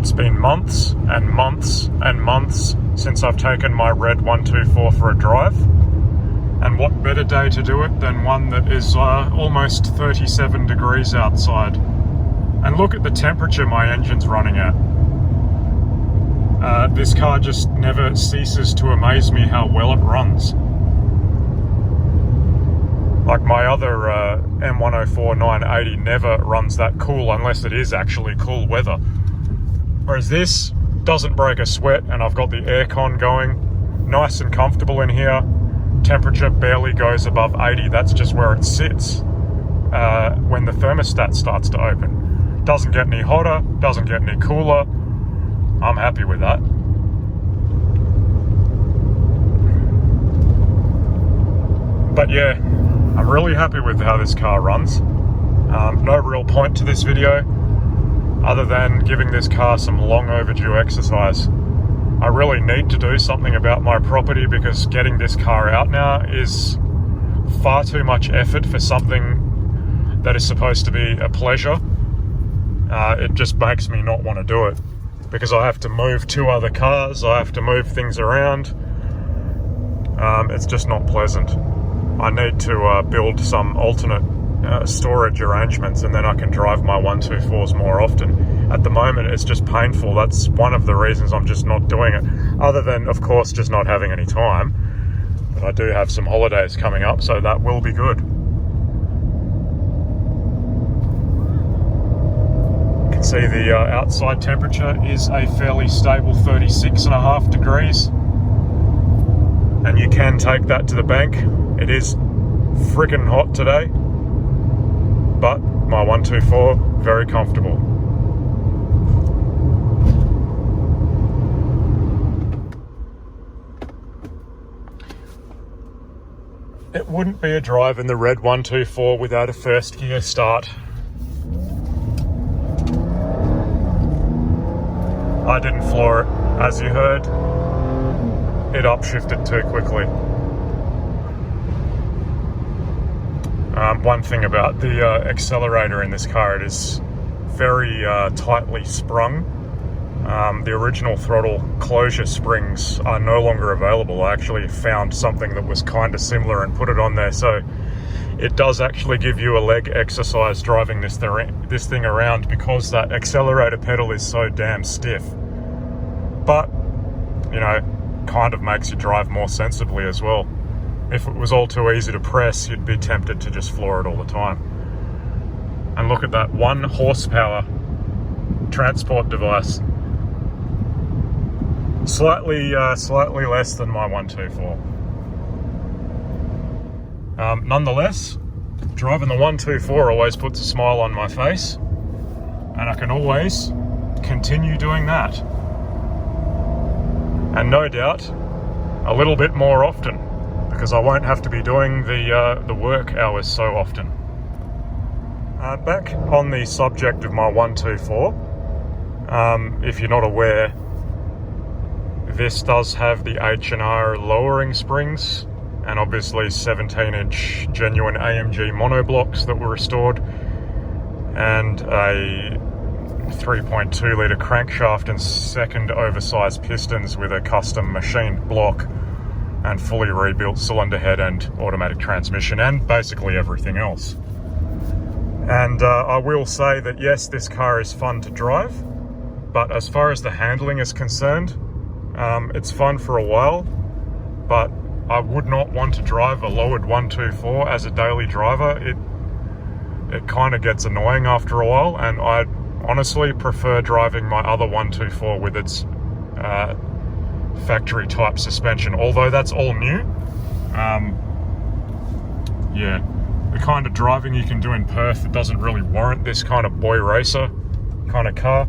It's been months and months and months since I've taken my Red 124 for a drive. And what better day to do it than one that is almost 37 degrees outside. And look at the temperature my engine's running at. This car just never ceases to amaze me how well it runs. Like my other M104 980 never runs that cool unless it is actually cool weather. Whereas this doesn't break a sweat, and I've got the aircon going, nice and comfortable in here. Temperature barely goes above 80, that's just where it sits when the thermostat starts to open. Doesn't get any hotter, doesn't get any cooler. I'm happy with that. But yeah, I'm really happy with how this car runs. No real point to this video other than giving this car some long overdue exercise. I really need to do something about my property because getting this car out now is far too much effort for something that is supposed to be a pleasure. It just makes me not want to do it because I have to move 2 other cars, I have to move things around. It's just not pleasant. I need to build some alternate storage arrangements, and then I can drive my 124s more often. At the moment it's just painful. That's one of the reasons I'm just not doing it, other than of course just not having any time. But I do have some holidays coming up, so that will be good. You can see the outside temperature is a fairly stable 36.5 degrees, and you can take that to the bank. It is freaking hot today, but my 124 very comfortable. It wouldn't be a drive in the Red 124 without a first gear start. I didn't floor it, as you heard. It upshifted too quickly. One thing about the accelerator in this car, it is very tightly sprung. The original throttle closure springs are no longer available. I actually found something that was kind of similar and put it on there, so it does actually give you a leg exercise driving this thing around because that accelerator pedal is so damn stiff. But, you know, kind of makes you drive more sensibly as well. If it was all too easy to press, you'd be tempted to just floor it all the time. And look at that 1 horsepower transport device. Slightly less than my 124. Nonetheless, driving the 124 always puts a smile on my face, and I can always continue doing that. And no doubt, a little bit more often, because I won't have to be doing the work hours so often. Back on the subject of my 124, if you're not aware, this does have the H&R lowering springs, and obviously 17-inch genuine AMG monoblocks that were restored, and a 3.2 litre crankshaft and second oversized pistons with a custom machined block and fully rebuilt cylinder head and automatic transmission, and basically everything else. And I will say that yes, this car is fun to drive, but as far as the handling is concerned, it's fun for a while, but I would not want to drive a lowered 124 as a daily driver. It kind of gets annoying after a while, and I'd honestly prefer driving my other 124 with its factory type suspension, although that's all new. Yeah, the kind of driving you can do in Perth, it doesn't really warrant this kind of boy racer kind of car.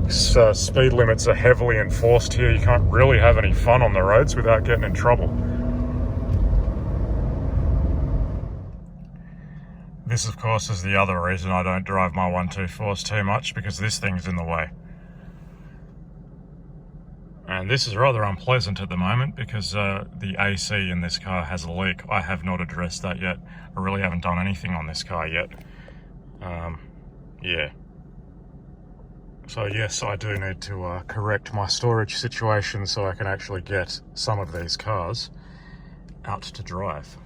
Speed limits are heavily enforced here. You can't really have any fun on the roads without getting in trouble. This, of course, is the other reason I don't drive my 124s too much, because this thing's in the way. And this is rather unpleasant at the moment because the AC in this car has a leak. I have not addressed that yet. I really haven't done anything on this car yet. Yeah. So yes, I do need to correct my storage situation so I can actually get some of these cars out to drive.